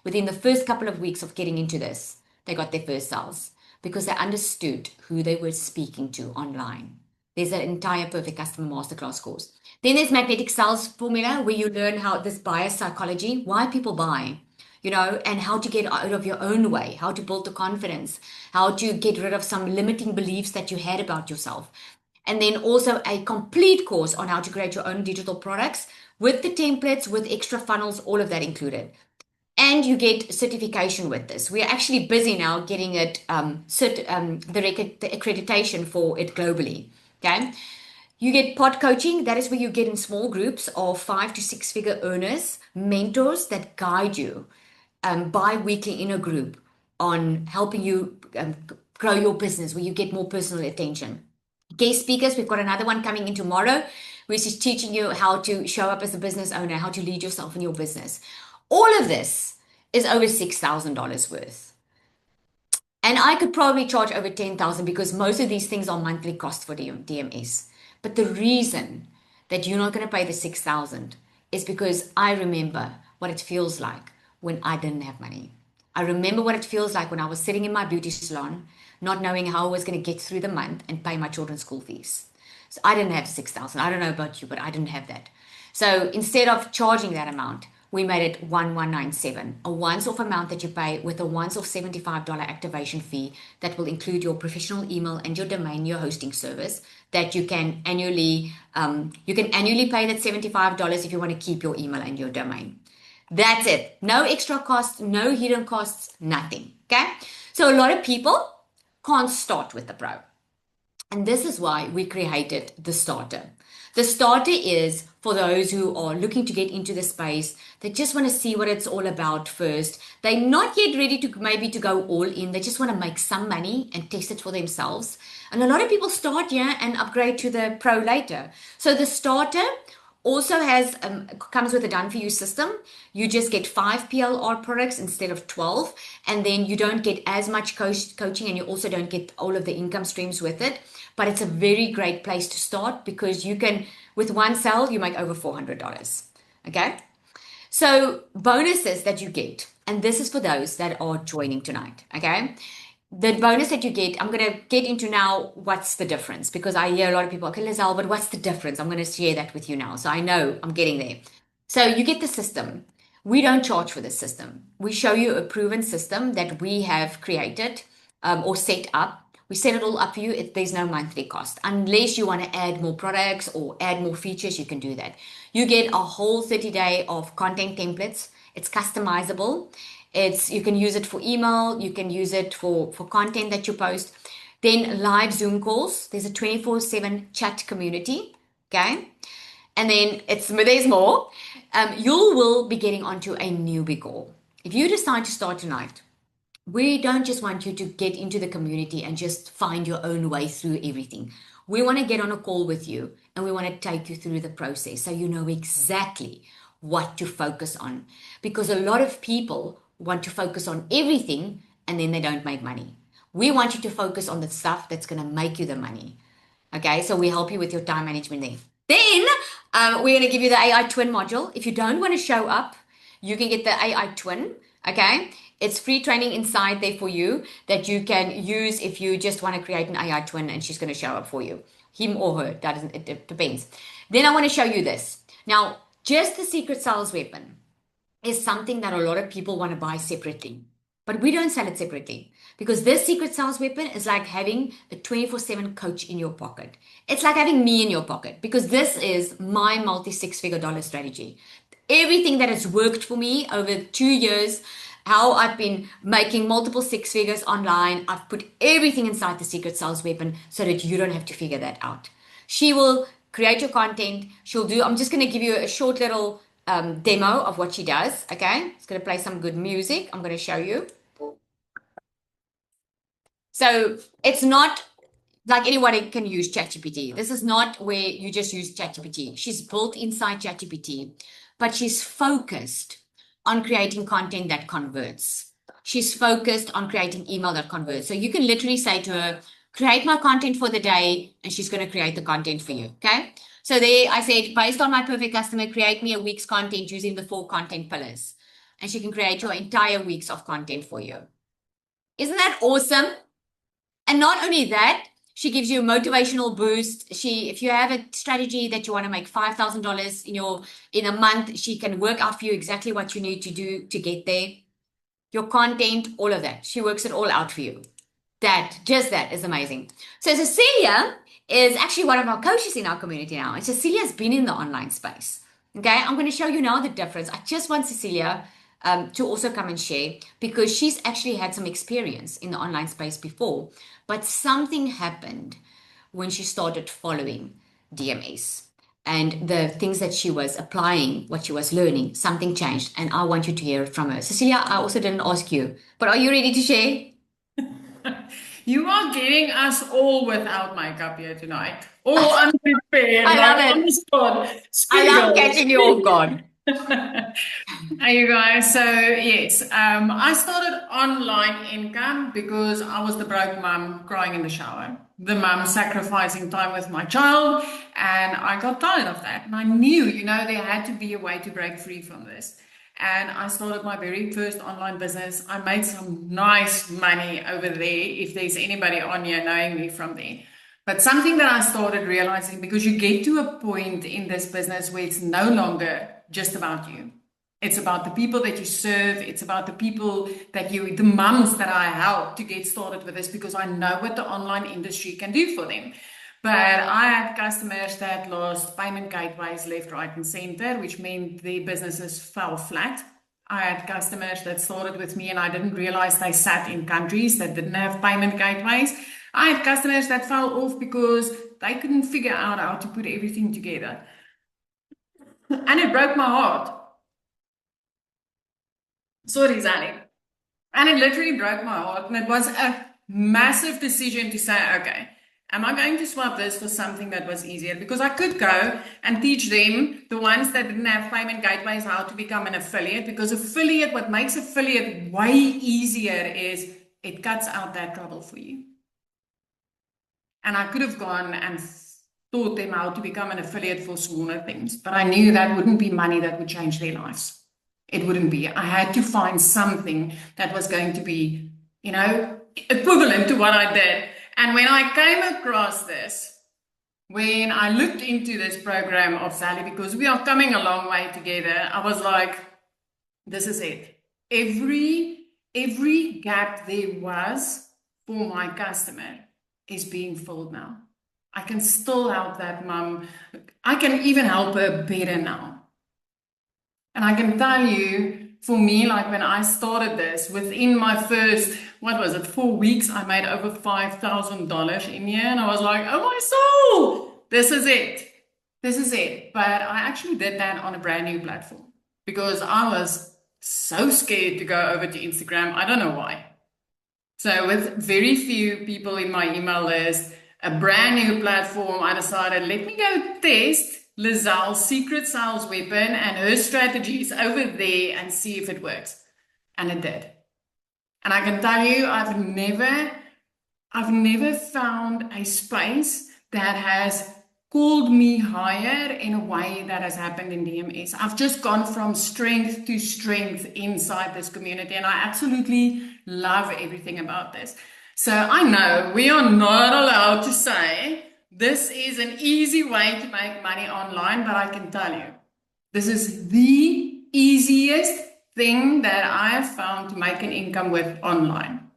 Within the first couple of weeks of getting into this, they got their first sales because they understood who they were speaking to online. There's an entire Perfect Customer Masterclass course. Then there's Magnetic Sales Formula, where you learn how this buyer psychology, why people buy, and how to get out of your own way, how to build the confidence, how to get rid of some limiting beliefs that you had about yourself. And then also a complete course on how to create your own digital products with the templates, with extra funnels, all of that included. And you get certification with this. We are actually busy now getting it the accreditation for it globally. Okay. You get pod coaching. That is where you get in small groups of 5 to 6 figure earners, mentors that guide you bi-weekly in a group on helping you grow your business, where you get more personal attention. Guest speakers, we've got another one coming in tomorrow, which is teaching you how to show up as a business owner, how to lead yourself in your business. All of this is over $6,000 worth. And I could probably charge over 10,000 because most of these things are monthly cost for DMS. But the reason that you're not going to pay the 6,000 is because I remember what it feels like when I didn't have money. I remember what it feels like when I was sitting in my beauty salon, not knowing how I was going to get through the month and pay my children's school fees. So I didn't have 6,000. I don't know about you, but I didn't have that. So instead of charging that amount, we made it 1197, a once-off amount that you pay with a once-off $75 activation fee that will include your professional email and your domain, your hosting service that you can annually pay that $75 if you want to keep your email and your domain. That's it. No extra costs, no hidden costs, nothing. Okay. So a lot of people can't start with the pro. And this is why we created the starter. The starter is for those who are looking to get into the space. They just want to see what it's all about first. They're not yet ready to go all in. They just want to make some money and test it for themselves. And a lot of people start here and upgrade to the pro later. So the starter also comes with a done for you system. You just get 5 PLR products instead of 12, and then you don't get as much coaching, and you also don't get all of the income streams with it. But it's a very great place to start because you can, with one sale, you make over $400. Okay. So bonuses that you get, and this is for those that are joining tonight. Okay. The bonus that you get, I'm going to get into now what's the difference, because I hear a lot of people, okay, Lizelle, but what's the difference? I'm going to share that with you now. So I know I'm getting there. So you get the system. We don't charge for this system. We show you a proven system that we have created or set up. We set it all up for you. There's no monthly cost. Unless you want to add more products or add more features, you can do that. You get a whole 30-day of content templates. It's customizable. You can use it for email. You can use it for content that you post. Then live Zoom calls. There's a 24/7 chat community. Okay. And then there's more. You will be getting onto a newbie call. If you decide to start tonight, we don't just want you to get into the community and just find your own way through everything. We want to get on a call with you and we want to take you through the process so you know exactly what to focus on. Because a lot of people want to focus on everything and then they don't make money. We want you to focus on the stuff that's going to make you the money. Okay, so we help you with your time management there. Then we're going to give you the AI twin module. If you don't want to show up, you can get the AI twin. Okay, it's free training inside there for you that you can use if you just want to create an AI twin and she's going to show up for you. Him or her, it depends. Then I want to show you this. Now, just the secret sales weapon is something that a lot of people want to buy separately. But we don't sell it separately because this secret sales weapon is like having a 24/7 coach in your pocket. It's like having me in your pocket because this is my multi-six-figure dollar strategy. Everything that has worked for me over 2 years, how I've been making multiple six figures online, I've put everything inside the secret sales weapon so that you don't have to figure that out. She will create your content. I'm just going to give you a short little demo of what she does. Okay, it's going to play some good music. I'm going to show you. So it's not like anybody can use ChatGPT. This is not where you just use ChatGPT. She's built inside ChatGPT, but she's focused on creating content that converts. She's focused on creating email that converts. So you can literally say to her, create my content for the day, and she's going to create the content for you. Okay. So there I said, based on my perfect customer, create me a week's content using the 4 content pillars. And she can create your entire weeks of content for you. Isn't that awesome? And not only that, she gives you a motivational boost. If you have a strategy that you want to make $5,000 in a month, she can work out for you exactly what you need to do to get there. Your content, all of that. She works it all out for you. That is amazing. So Cecilia is actually one of our coaches in our community now. And Cecilia's been in the online space. Okay, I'm going to show you now the difference. I just want Cecilia to also come and share because she's actually had some experience in the online space before, but something happened when she started following DMS and the things that she was applying, what she was learning, something changed. And I want you to hear it from her. Cecilia, I also didn't ask you, but are you ready to share? You are getting us all without makeup here tonight. All unprepared. I love like it. on the spot. I love Speedo. catching you off guard. Hey, you guys. So yes, I started online income because I was the broke mum crying in the shower, the mum sacrificing time with my child, and I got tired of that. And I knew, there had to be a way to break free from this. And I started my very first online business. I made some nice money over there, if there's anybody on here knowing me from there. But something that I started realizing, because you get to a point in this business where it's no longer just about you. It's about the people that you serve. It's about the people the mums that I help to get started with this, because I know what the online industry can do for them. But I had customers that lost payment gateways left, right, and center, which meant their businesses fell flat. I had customers that started with me and I didn't realize they sat in countries that didn't have payment gateways. I had customers that fell off because they couldn't figure out how to put everything together. And it broke my heart. Sorry, Zali. And it literally broke my heart. And it was a massive decision to say, okay, am I going to swap this for something that was easier? Because I could go and teach them, the ones that didn't have payment gateways, how to become an affiliate. Because what makes affiliate way easier is it cuts out that trouble for you. And I could have gone and taught them how to become an affiliate for smaller things. But I knew that wouldn't be money that would change their lives. It wouldn't be. I had to find something that was going to be, equivalent to what I did. And when I came across this, when I looked into this program of Sally, because we are coming a long way together, I was like, this is it. Every gap there was for my customer is being filled now. I can still help that mum. I can even help her better now. And I can tell you, for me, like when I started this, within my first, 4 weeks, I made over $5,000 in here. And I was like, oh my soul, this is it. This is it. But I actually did that on a brand new platform because I was so scared to go over to Instagram. I don't know why. So with very few people in my email list, a brand new platform, I decided, let me go test Lizelle's secret sales weapon and her strategies over there and see if it works. And it did. And I can tell you, I've never found a space that has called me higher in a way that has happened in DMS. I've just gone from strength to strength inside this community, and I absolutely love everything about this. So I know we are not allowed to say this is an easy way to make money online, but I can tell you, this is the easiest thing that I have found to make an income with online.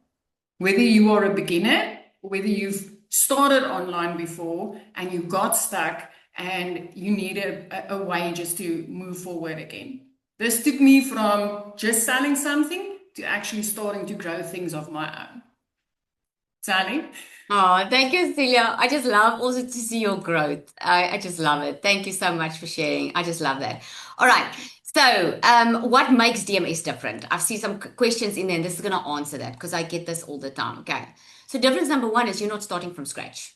Whether you are a beginner, or whether you've started online before and you got stuck and you need a way just to move forward again. This took me from just selling something to actually starting to grow things of my own. Sally? Oh, thank you, Celia. I just love also to see your growth. I just love it. Thank you so much for sharing. I just love that. All right. So, what makes DMS different? I've seen some questions in there, and this is going to answer that because I get this all the time. Okay. So, difference number one is you're not starting from scratch.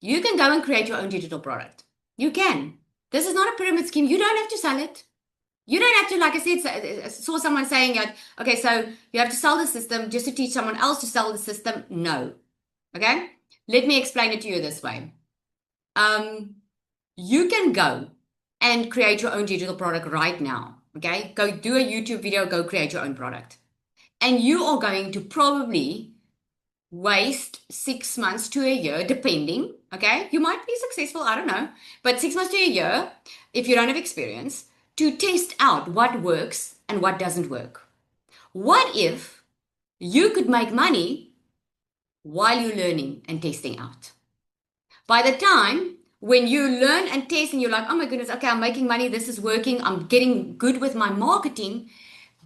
You can go and create your own digital product. You can. This is not a pyramid scheme. You don't have to sell it. You don't have to, like I said, I saw someone saying, okay, so you have to sell the system just to teach someone else to sell the system. No. Okay? Let me explain it to you this way. you can go and create your own digital product right now. Okay, go do a YouTube video, go create your own product. And you are going to probably waste 6 months to a year, depending. Okay, you might be successful, I don't know, but 6 months to a year, if you don't have experience, to test out what works and what doesn't work. What if you could make money while you're learning and testing out? By the time when you learn and test and you're like, oh my goodness, okay, I'm making money, this is working, I'm getting good with my marketing,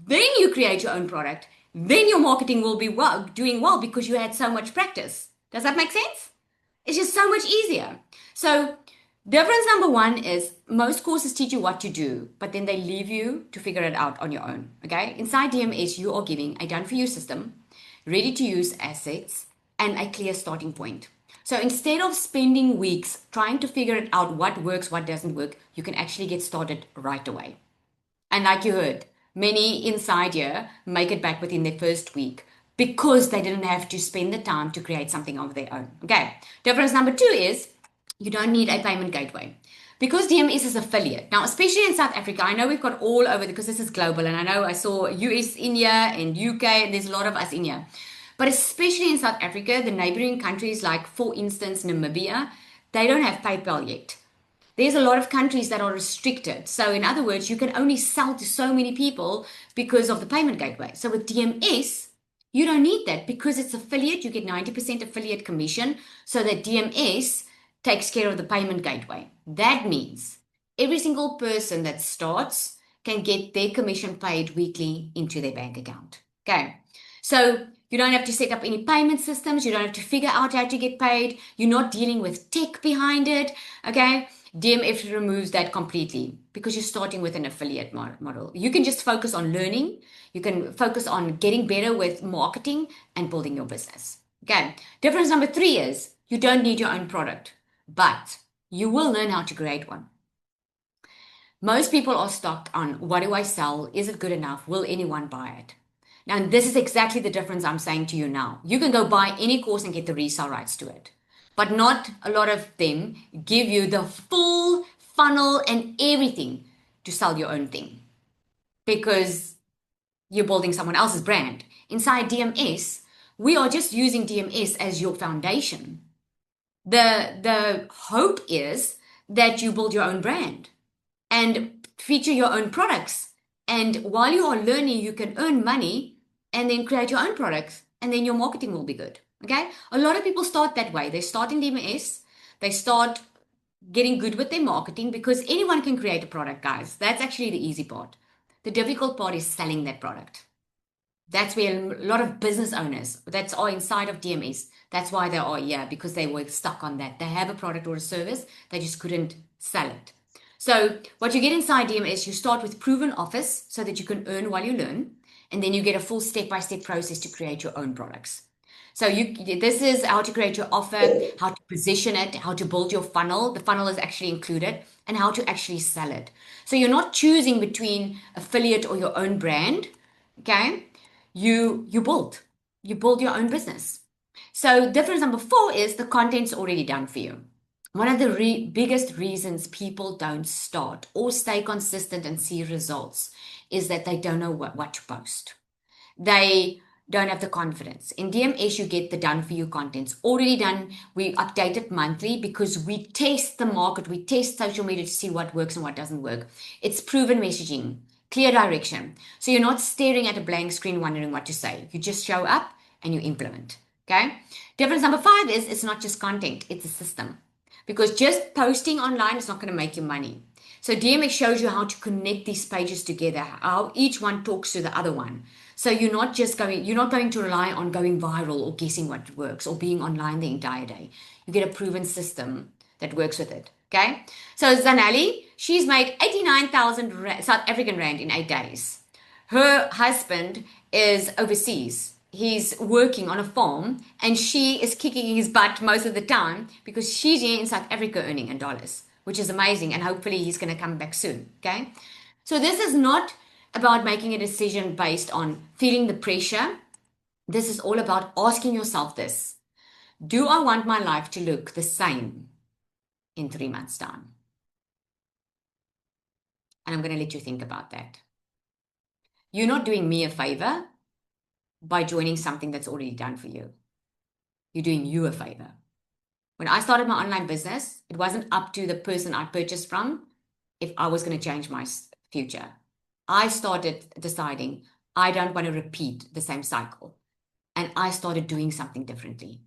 then you create your own product. Then your marketing will be doing well because you had so much practice. Does that make sense? It's just so much easier. So, difference number one is most courses teach you what to do, but then they leave you to figure it out on your own. Okay? Inside DMS, you are giving a done for you system, ready to use assets, and a clear starting point. So instead of spending weeks trying to figure it out what works, what doesn't work, you can actually get started right away. And like you heard, many inside here make it back within their first week because they didn't have to spend the time to create something of their own. Okay. Difference number two is you don't need a payment gateway. Because DMS is affiliate. Now, especially in South Africa, I know we've got all over because this is global. And I know I saw US in here and UK, and there's a lot of us in here. But especially in South Africa, the neighboring countries like, for instance, Namibia, they don't have PayPal yet. There's a lot of countries that are restricted. So, in other words, you can only sell to so many people because of the payment gateway. So, with DMS, you don't need that because it's affiliate. You get 90% affiliate commission so that DMS takes care of the payment gateway. That means every single person that starts can get their commission paid weekly into their bank account. Okay. So, you don't have to set up any payment systems. You don't have to figure out how to get paid. You're not dealing with tech behind it. Okay. DMF removes that completely because you're starting with an affiliate model. You can just focus on learning. You can focus on getting better with marketing and building your business. Okay. Difference number three is you don't need your own product, but you will learn how to create one. Most people are stuck on what do I sell? Is it good enough? Will anyone buy it? Now, this is exactly the difference I'm saying to you now. You can go buy any course and get the resale rights to it, but not a lot of them give you the full funnel and everything to sell your own thing because you're building someone else's brand. Inside DMS, we are just using DMS as your foundation. The hope is that you build your own brand and feature your own products. And while you are learning, you can earn money and then create your own products, and then your marketing will be good. Okay? A lot of people start that way. They start in DMS, they start getting good with their marketing because anyone can create a product, guys. That's actually the easy part. The difficult part is selling that product. That's where a lot of business owners that's are inside of DMS. That's why they are here because they were stuck on that. They have a product or a service, they just couldn't sell it. So what you get inside DMS, you start with proven offers so that you can earn while you learn. And then you get a full step-by-step process to create your own products. So this is how to create your offer, how to position it, how to build your funnel. The funnel is actually included, and how to actually sell it. So you're not choosing between affiliate or your own brand. Okay, you build your own business. So difference number four is the content's already done for you. One of the biggest reasons people don't start or stay consistent and see results is that they don't know what to post. They don't have the confidence. In DMS, you get the done for you contents already done. We update it monthly because we test the market. We test social media to see what works and what doesn't work. It's proven messaging, clear direction. So you're not staring at a blank screen wondering what to say. You just show up and you implement. Okay. Difference number five is it's not just content, it's a system. Because just posting online is not going to make you money. So DMS shows you how to connect these pages together, how each one talks to the other one. So you're not going to rely on going viral or guessing what works or being online the entire day. You get a proven system that works with it. Okay. So Zanelli, she's made 89,000 South African rand in 8 days. Her husband is overseas. He's working on a farm and she is kicking his butt most of the time because she's here in South Africa earning in dollars, which is amazing. And hopefully he's going to come back soon. Okay. So this is not about making a decision based on feeling the pressure. This is all about asking yourself this. Do I want my life to look the same in 3 months' time? and I'm going to let you think about that. You're not doing me a favor by joining something that's already done for you. You're doing you a favor. When I started my online business, it wasn't up to the person I purchased from if I was going to change my future. I started deciding I don't want to repeat the same cycle. And I started doing something differently,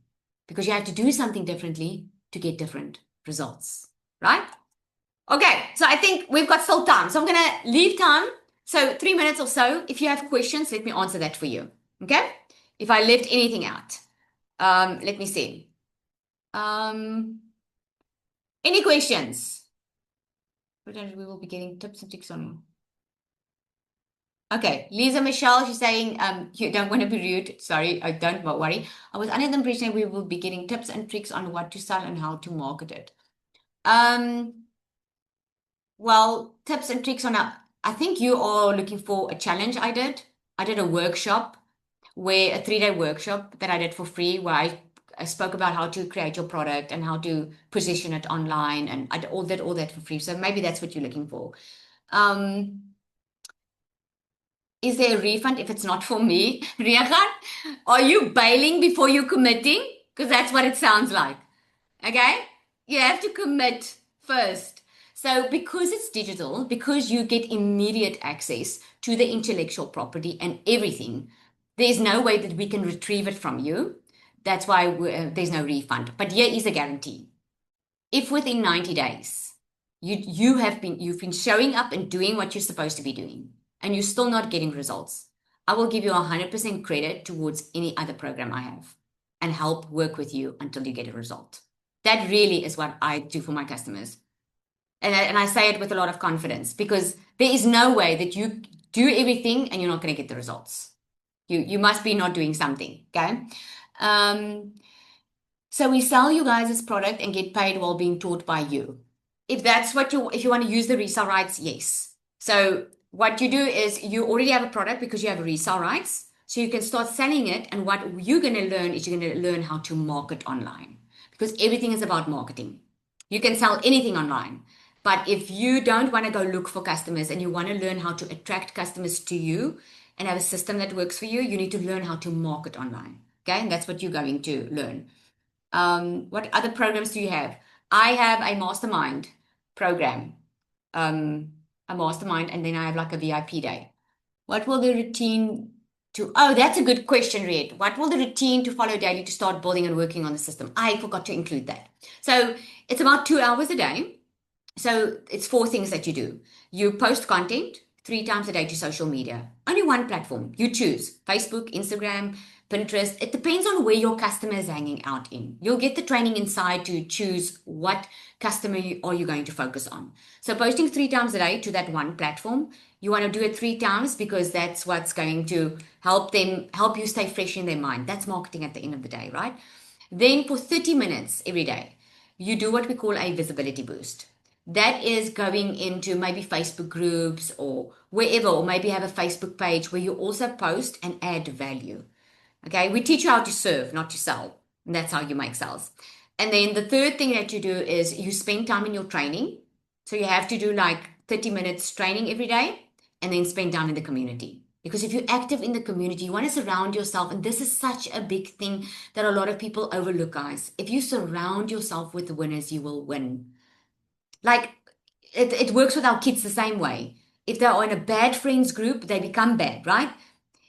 because you have to do something differently to get different results, right? Okay, so I think we've got still time. So I'm going to leave time. So 3 minutes or so. If you have questions, let me answer that for you. Okay? If I left anything out, let me see. Any questions? We will be getting tips and tricks on. Okay, Lisa Michelle, she's saying, you don't want to be rude. Sorry, I don't worry. I was under the impression we will be getting tips and tricks on what to sell and how to market it. Well, tips and tricks on I think you are looking for a challenge I did. I did a workshop a 3-day workshop that I did for free, where I spoke about how to create your product and how to position it online, and I did all that for free. So maybe that's what you're looking for. Is there a refund if it's not for me? Rehan, are you bailing before you're committing? Because that's what it sounds like. Okay? You have to commit first. So because it's digital, because you get immediate access to the intellectual property and everything, there's no way that we can retrieve it from you. That's why there's no refund. But here is a guarantee. If within 90 days you've been showing up and doing what you're supposed to be doing, and you're still not getting results, I will give you 100% credit towards any other program I have and help work with you until you get a result. That really is what I do for my customers. And I say it with a lot of confidence, because there is no way that you do everything and you're not going to get the results. You must be not doing something, okay? So we sell you guys this product and get paid while being taught by you. If that's what if you want to use the resale rights, yes. So what you do is you already have a product because you have resale rights. So you can start selling it. And what you're going to learn is you're going to learn how to market online, because everything is about marketing. You can sell anything online. But if you don't want to go look for customers and you want to learn how to attract customers to you and have a system that works for you, you need to learn how to market online. Okay. And that's what you're going to learn. What other programs do you have? I have a mastermind program, a mastermind, and then I have like a VIP day. What will the routine oh, that's a good question, Red. What will the routine to follow daily to start building and working on the system? I forgot to include that. So it's about 2 hours a day. So it's 4 things that you do. You post content 3 times a day to social media. Only one platform. You choose Facebook, Instagram, Pinterest. It depends on where your customer is hanging out in. You'll get the training inside to choose what customer are you going to focus on. So posting 3 times a day to that one platform. You want to do it 3 times because that's what's going to help you stay fresh in their mind. That's marketing at the end of the day, right? Then for 30 minutes every day, you do what we call a visibility boost. That is going into maybe Facebook groups or wherever, or maybe have a Facebook page where you also post and add value. Okay, we teach you how to serve, not to sell. And that's how you make sales. And then the third thing that you do is you spend time in your training. So you have to do like 30 minutes training every day and then spend time in the community. Because if you're active in the community, you want to surround yourself. And this is such a big thing that a lot of people overlook, guys. If you surround yourself with winners, you will win. Like it works with our kids the same way. If they're in a bad friends group, they become bad, right?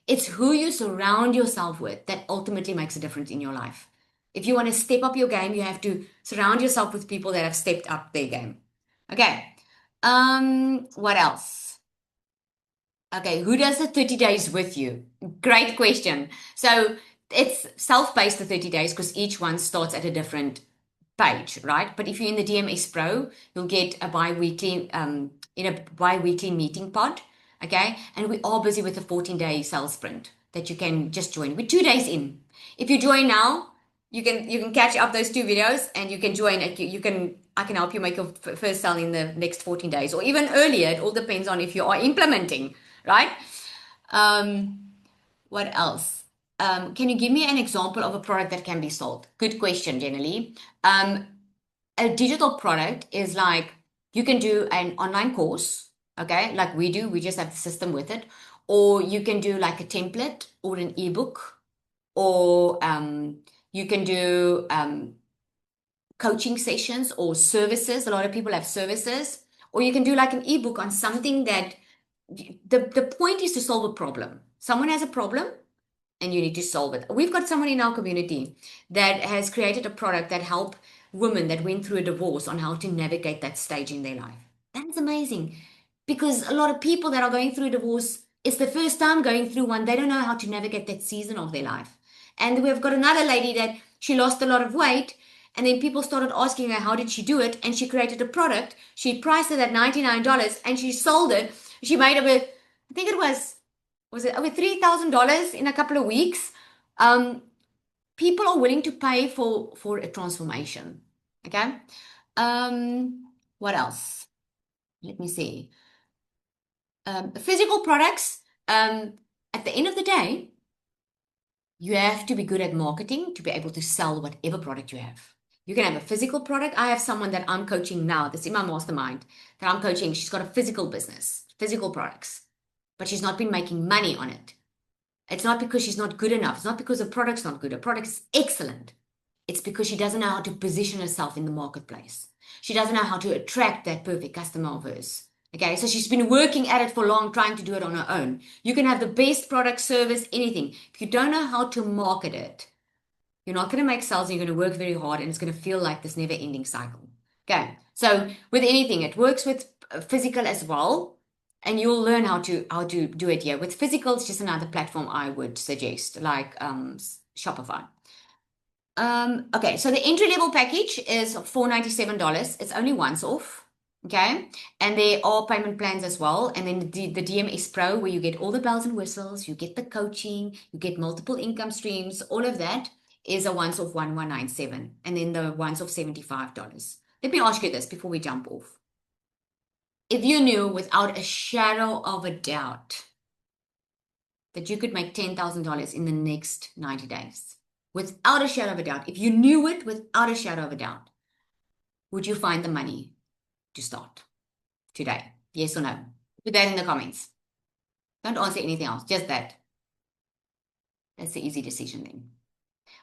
It's who you surround yourself with that ultimately makes a difference in your life. If you want to step up your game, you have to surround yourself with people that have stepped up their game. Okay. What else? Okay, who does the 30 days with you? Great question. So it's self-paced, the 30 days, because each one starts at a different page, right? But if you're in the DMS Pro, you'll get a bi-weekly meeting pod, okay? And we are busy with a 14-day sales sprint that you can just join. We're 2 days in. If you join now, you can catch up those 2 videos and you can join. I can help you make your first sale in the next 14 days or even earlier. It all depends on if you are implementing, right? What else? Can you give me an example of a product that can be sold? Good question, generally. A digital product is like you can do an online course, Okay, like we do, we just have the system with it. Or you can do like a template or an ebook, or you can do coaching sessions or services. A lot of people have services, or you can do like an ebook on something that the point is to solve a problem. Someone has a problem and you need to solve it. We've got someone in our community that has created a product that help women that went through a divorce on how to navigate that stage in their life. That is amazing, because a lot of people that are going through a divorce, it's the first time going through one. They don't know how to navigate that season of their life. And we've got another lady that she lost a lot of weight, and then people started asking her how did she do it, and she created a product. She priced it at $99 and she sold it. She made over, I think it was it over $3,000 in a couple of weeks. People are willing to pay for a transformation. Okay. What else? Let me see. Physical products. At the end of the day, you have to be good at marketing to be able to sell whatever product you have. You can have a physical product. I have someone that I'm coaching now that's in my mastermind that I'm coaching. She's got a physical business, physical products, but she's not been making money on it. It's not because she's not good enough. It's not because the product's not good. Her product is excellent. It's because she doesn't know how to position herself in the marketplace. She doesn't know how to attract that perfect customer of hers. Okay, so she's been working at it for long, trying to do it on her own. You can have the best product, service, anything. If you don't know how to market it, you're not going to make sales, and you're going to work very hard, and it's going to feel like this never-ending cycle. Okay, so with anything, it works with physical as well, and you'll learn how to do it here. With physical, it's just another platform I would suggest, like Shopify. Okay, so the entry level package is $497. It's only once off. Okay, and there are payment plans as well. And then the DMS Pro, where you get all the bells and whistles, you get the coaching, you get multiple income streams, all of that is a once off 1197. And then the once off $75. Let me ask you this before we jump off. If you knew without a shadow of a doubt that you could make $10,000 in the next 90 days, without a shadow of a doubt, if you knew it without a shadow of a doubt, would you find the money to start today? Yes or no? Put that in the comments. Don't answer anything else, just that. That's the easy decision then.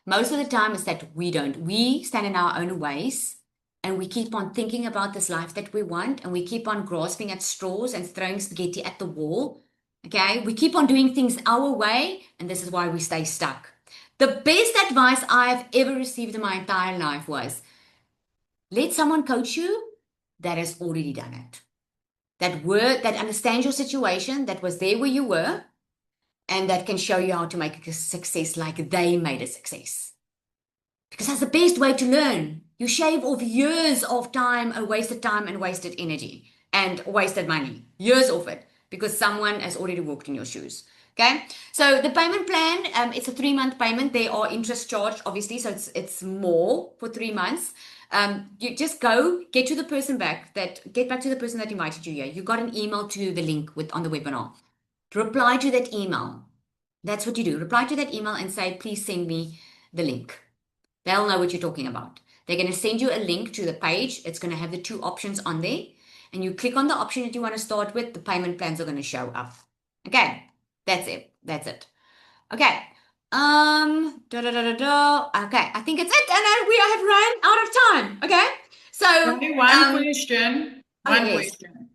Most of the time it's that we don't. We stand in our own ways, and we keep on thinking about this life that we want, and we keep on grasping at straws and throwing spaghetti at the wall. Okay? We keep on doing things our way, and this is why we stay stuck. The best advice I've ever received in my entire life was, let someone coach you that has already done it. That understands your situation, that was there where you were, and that can show you how to make a success like they made a success. Because that's the best way to learn. You shave off years of time and wasted energy and wasted money. Years of it, because someone has already walked in your shoes. Okay, so the payment plan, it's a 3-month payment. There are interest charged, obviously, so it's more for 3 months. You just get back to the person that invited you here. You got an email to the link on the webinar. Reply to that email. That's what you do. Reply to that email and say, please send me the link. They'll know what you're talking about. They're going to send you a link to the page. It's going to have the 2 options on there. And you click on the option that you want to start with. The payment plans are going to show up. Okay. That's it. Okay. Okay, I think it's it. And then we have run out of time. Okay. So Only one question. One yes. question.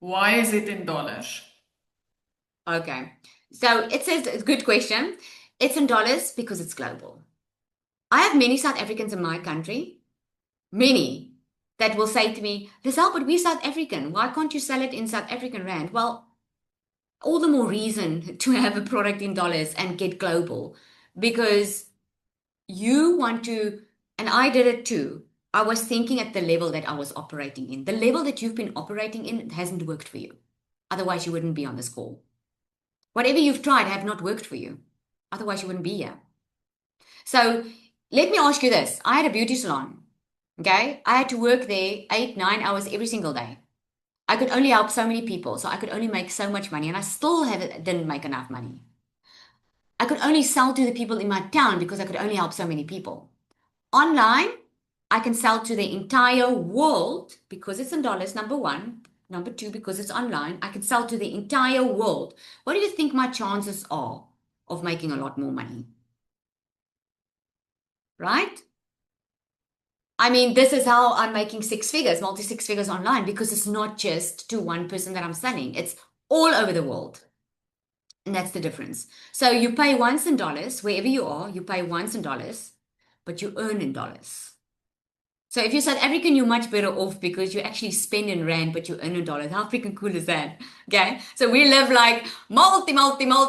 Why is it in dollars? Okay. So it says, it's a good question. It's in dollars because it's global. I have many South Africans in my country, many, that will say to me, Lizelle, but we're South African. Why can't you sell it in South African rand? Well, all the more reason to have a product in dollars and get global, because you want to, and I did it too. I was thinking at the level that I was operating in. The level that you've been operating in hasn't worked for you. Otherwise, you wouldn't be on this call. Whatever you've tried have not worked for you. Otherwise, you wouldn't be here. So let me ask you this. I had a beauty salon. Okay. I had to work there 8-9 hours every single day. I could only help so many people. So I could only make so much money, and I still didn't make enough money. I could only sell to the people in my town because I could only help so many people. Online, I can sell to the entire world because it's in dollars, number one. Number two, because it's online, I can sell to the entire world. What do you think my chances are of making a lot more money? Right? I mean, this is how I'm making six figures, multi six figures online, because it's not just to one person that I'm selling, it's all over the world. And that's the difference. So you pay once in dollars, wherever you are, you pay once in dollars, but you earn in dollars. So if you're South African, you're much better off because you actually spend in rand, but you earn in dollars. How freaking cool is that? Okay. So we live like multi.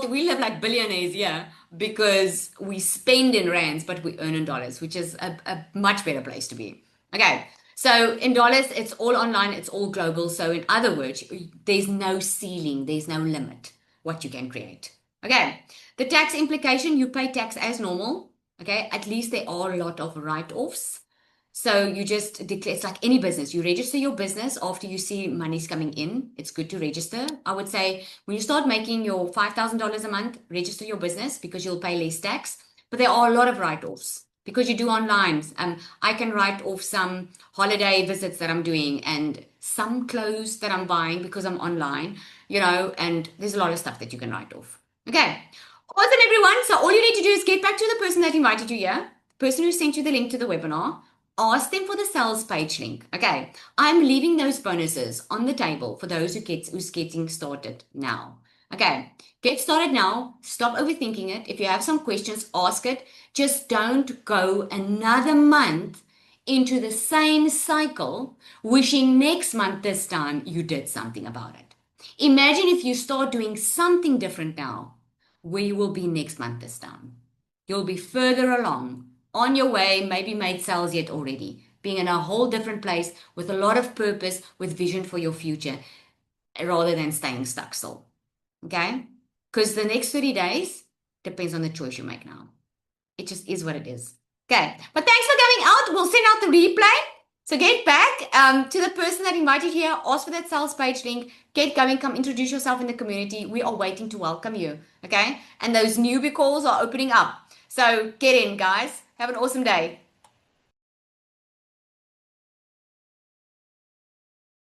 We live like billionaires here because we spend in rands, but we earn in dollars, which is a much better place to be. Okay. So in dollars, it's all online, it's all global. So in other words, there's no ceiling, there's no limit what you can create. Okay. The tax implication, you pay tax as normal. Okay. At least there are a lot of write-offs. So you just declare, it's like any business. You register your business after you see money's coming in. It's good to register. I would say when you start making your $5,000 a month, register your business because you'll pay less tax. But there are a lot of write-offs because you do online. I can write off some holiday visits that I'm doing and some clothes that I'm buying because I'm online, and there's a lot of stuff that you can write off. Okay. Awesome, everyone. So all you need to do is get back to the person that invited you here, the person who sent you the link to the webinar. Ask them for the sales page link. Okay, I'm leaving those bonuses on the table for those who's getting started now. Okay, get started now. Stop overthinking it. If you have some questions, ask it. Just don't go another month into the same cycle, wishing next month this time you did something about it. Imagine if you start doing something different now, where you will be next month this time. You'll be further along on your way, maybe made sales yet already, being in a whole different place with a lot of purpose, with vision for your future, rather than staying stuck still. Okay? Because the next 30 days depends on the choice you make now. It just is what it is. Okay. But thanks for coming out. We'll send out the replay. So get back to the person that invited here. Ask for that sales page link. Get going. Come introduce yourself in the community. We are waiting to welcome you. Okay? And those newbie calls are opening up. So get in, guys. Have an awesome day.